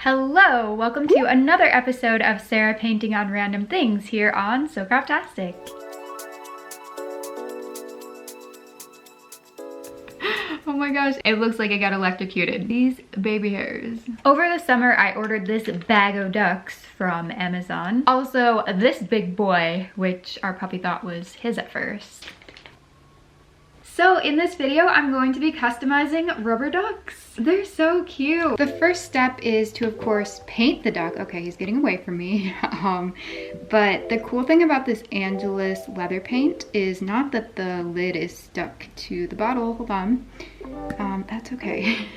Hello, welcome to another episode of Sarah painting on random things here on SoCraftastic. Oh my gosh, it looks like I got electrocuted. These baby hairs. Over the summer, I ordered this bag of ducks from Amazon. Also, this big boy, which our puppy thought was his at first. So in this video, I'm going to be customizing rubber ducks. They're so cute. The first step is to, of course, paint the duck. Okay, he's getting away from me. But the cool thing about this Angelus leather paint is not that the lid is stuck to the bottle. Hold on. That's okay.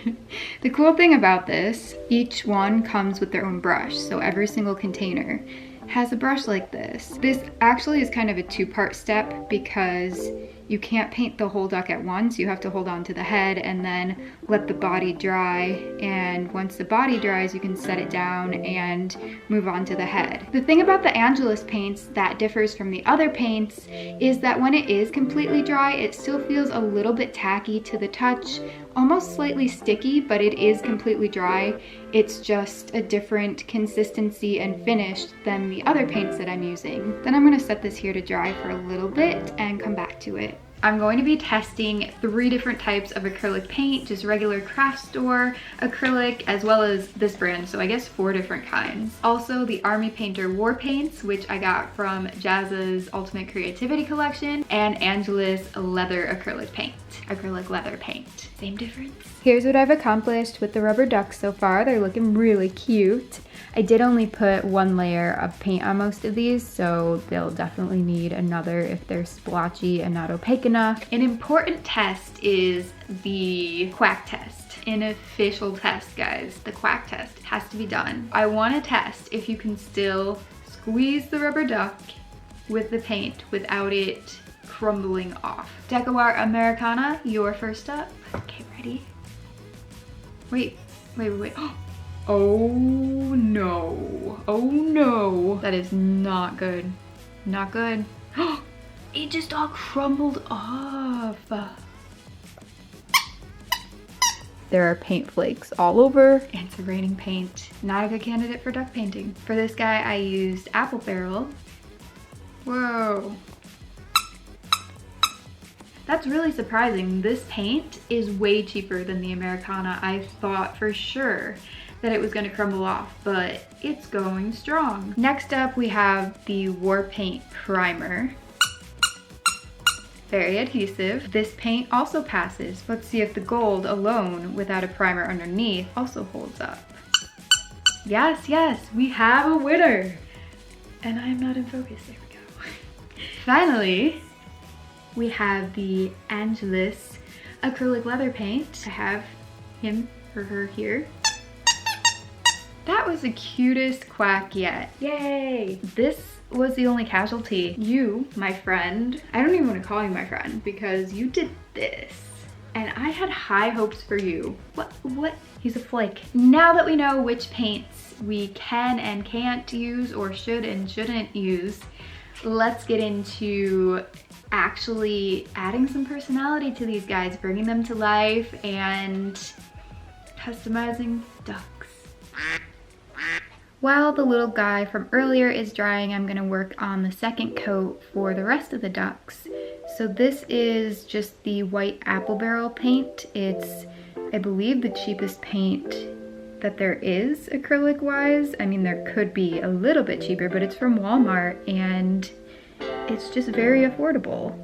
The cool thing about this, each one comes with their own brush. So every single container has a brush like this. This actually is kind of a two-part step because you can't paint the whole duck at once. You have to hold on to the head and then let the body dry. And once the body dries, you can set it down and move on to the head. The thing about the Angelus paints that differs from the other paints is that when it is completely dry, it still feels a little bit tacky to the touch, almost slightly sticky, but it is completely dry. It's just a different consistency and finish than the other paints that I'm using. Then I'm gonna set this here to dry for a little bit and come back to it. I'm going to be testing 3 different types of acrylic paint, just regular craft store acrylic, as well as this brand, so I guess 4 different kinds. Also the Army Painter War Paints, which I got from Jazz's Ultimate Creativity Collection, and Angelus Leather Acrylic Paint. Acrylic leather paint. Same difference. Here's what I've accomplished with the rubber ducks so far. They're looking really cute. I did only put 1 layer of paint on most of these, so they'll definitely need another if they're splotchy and not opaque enough. An important test is the Quack Test. An official test, guys. The Quack Test has to be done. I want to test if you can still squeeze the rubber duck with the paint without it crumbling off. Decoart Americana, you're first up. Okay, ready? Wait. Oh no. Oh no. That is not good. Not good. It just all crumbled off. There are paint flakes all over. It's raining paint. Not a good candidate for duck painting. For this guy, I used apple barrel. Whoa. That's really surprising. This paint is way cheaper than the Americana. I thought for sure that it was gonna crumble off, but it's going strong. Next up, we have the War Paint Primer. Very adhesive. This paint also passes. Let's see if the gold alone, without a primer underneath, also holds up. Yes, we have a winner. And I'm not in focus, there we go. Finally, we have the Angelus acrylic leather paint. I have him or her here. That was the cutest quack yet. Yay! This was the only casualty. You, my friend, I don't even want to call you my friend because you did this. And I had high hopes for you. What? He's a flake. Now that we know which paints we can and can't use or should and shouldn't use, let's get into actually adding some personality to these guys, bringing them to life and customizing ducks. While the little guy from earlier is drying, I'm gonna work on the second coat for the rest of the ducks. So this is just the white apple barrel paint. It's, I believe, the cheapest paint that there is acrylic wise. I mean, there could be a little bit cheaper, but it's from Walmart and it's just very affordable.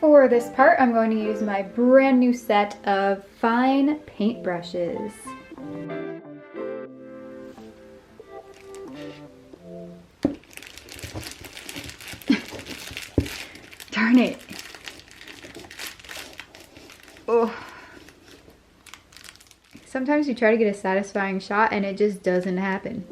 For this part, I'm going to use my brand new set of fine paint brushes. Darn it. Oh. Sometimes you try to get a satisfying shot and it just doesn't happen.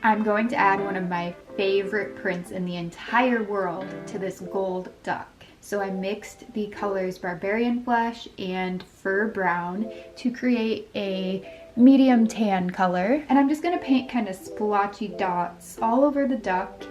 I'm going to add one of my favorite prints in the entire world to this gold duck. So I mixed the colors Barbarian Flesh and Fur Brown to create a medium tan color. And I'm just gonna paint kind of splotchy dots all over the duck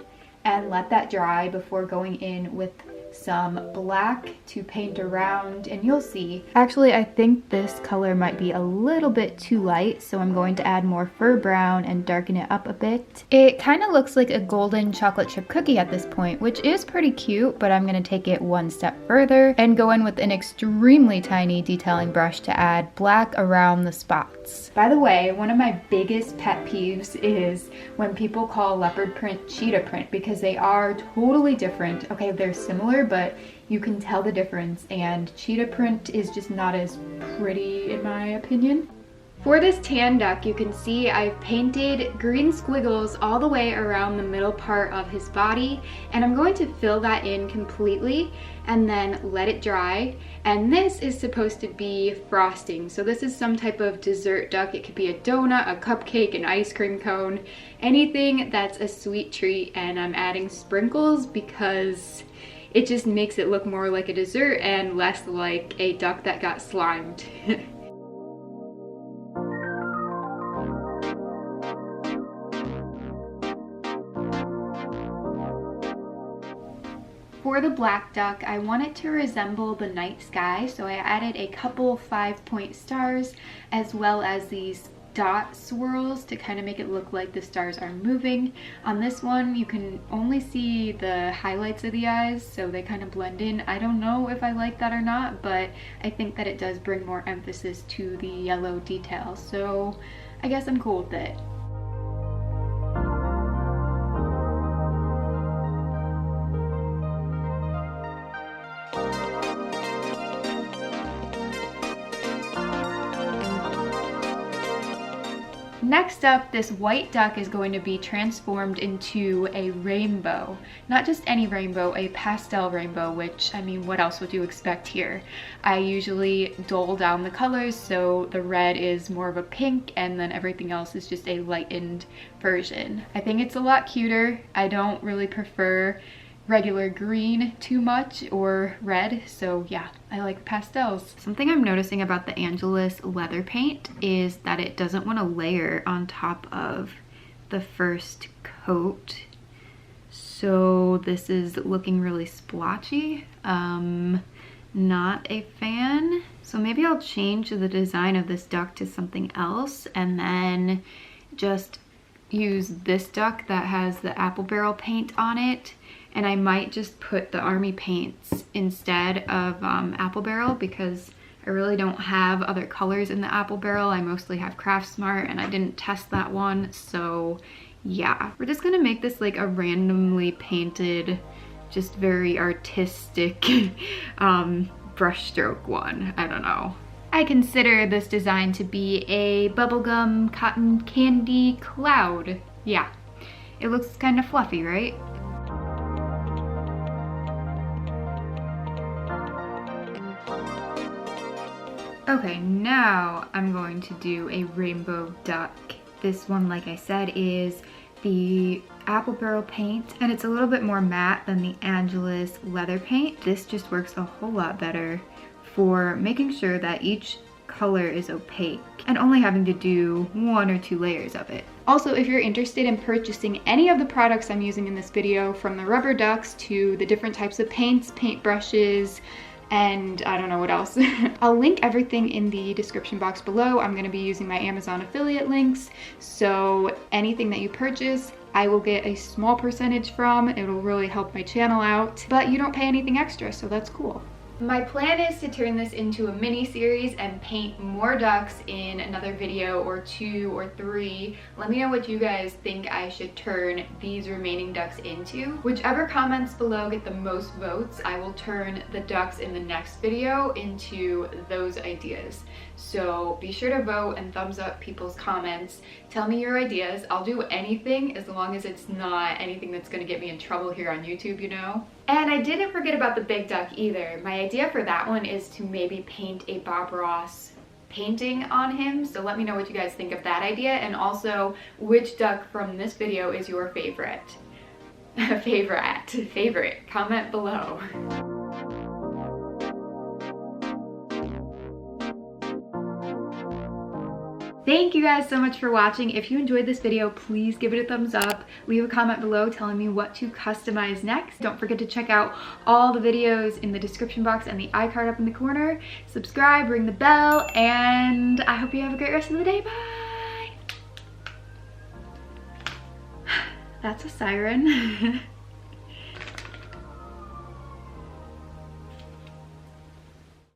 and let that dry before going in with some black to paint around, and you'll see. Actually, I think this color might be a little bit too light, so I'm going to add more Fur Brown and darken it up a bit. It kind of looks like a golden chocolate chip cookie at this point, which is pretty cute, but I'm going to take it one step further and go in with an extremely tiny detailing brush to add black around the spots. By the way, one of my biggest pet peeves is when people call leopard print cheetah print, because they are totally different. Okay, they're similar, but you can tell the difference, and cheetah print is just not as pretty in my opinion. For this tan duck, you can see I've painted green squiggles all the way around the middle part of his body, and I'm going to fill that in completely and then let it dry. And this is supposed to be frosting, so this is some type of dessert duck. It could be a donut, a cupcake, an ice cream cone, anything that's a sweet treat. And I'm adding sprinkles because it just makes it look more like a dessert and less like a duck that got slimed. For the black duck, I want it to resemble the night sky, so I added a couple 5-point stars as well as these dot swirls to kind of make it look like the stars are moving. On this one, you can only see the highlights of the eyes, so they kind of blend in. I don't know if I like that or not, but I think that it does bring more emphasis to the yellow detail, so I guess I'm cool with it. Next up, this white duck is going to be transformed into a rainbow. Not just any rainbow, a pastel rainbow, which, I mean, what else would you expect here? I usually dull down the colors, so the red is more of a pink and then everything else is just a lightened version. I think it's a lot cuter. I don't really prefer regular green too much or red, so yeah, I like pastels. Something I'm noticing about the Angelus leather paint is that it doesn't want to layer on top of the first coat, so this is looking really splotchy. Not a fan, so maybe I'll change the design of this duck to something else and then just use this duck that has the apple barrel paint on it. And I might just put the army paints instead of apple barrel because I really don't have other colors in the apple barrel. I mostly have Craft Smart and I didn't test that one. So yeah, we're just gonna make this like a randomly painted, just very artistic brushstroke one. I don't know. I consider this design to be a bubblegum cotton candy cloud. Yeah, it looks kind of fluffy, right? Okay, now I'm going to do a rainbow duck. This one, like I said, is the apple barrel paint, and it's a little bit more matte than the Angelus leather paint. This just works a whole lot better for making sure that each color is opaque and only having to do 1 or 2 layers of it. Also, if you're interested in purchasing any of the products I'm using in this video, from the rubber ducks to the different types of paints, paint brushes, and I don't know what else. I'll link everything in the description box below. I'm gonna be using my Amazon affiliate links, so anything that you purchase, I will get a small percentage from. It'll really help my channel out, but you don't pay anything extra, so that's cool. My plan is to turn this into a mini series and paint more ducks in another video or 2 or 3. Let me know what you guys think I should turn these remaining ducks into. Whichever comments below get the most votes, I will turn the ducks in the next video into those ideas. So be sure to vote and thumbs up people's comments. Tell me your ideas. I'll do anything as long as it's not anything that's gonna get me in trouble here on YouTube, you know? And I didn't forget about the big duck either. My idea for that one is to maybe paint a Bob Ross painting on him. So let me know what you guys think of that idea, and also which duck from this video is your favorite. Favorite. Comment below. Thank you guys so much for watching. If you enjoyed this video, please give it a thumbs up. Leave a comment below telling me what to customize next. Don't forget to check out all the videos in the description box and the iCard up in the corner. Subscribe, ring the bell, and I hope you have a great rest of the day. Bye! That's a siren.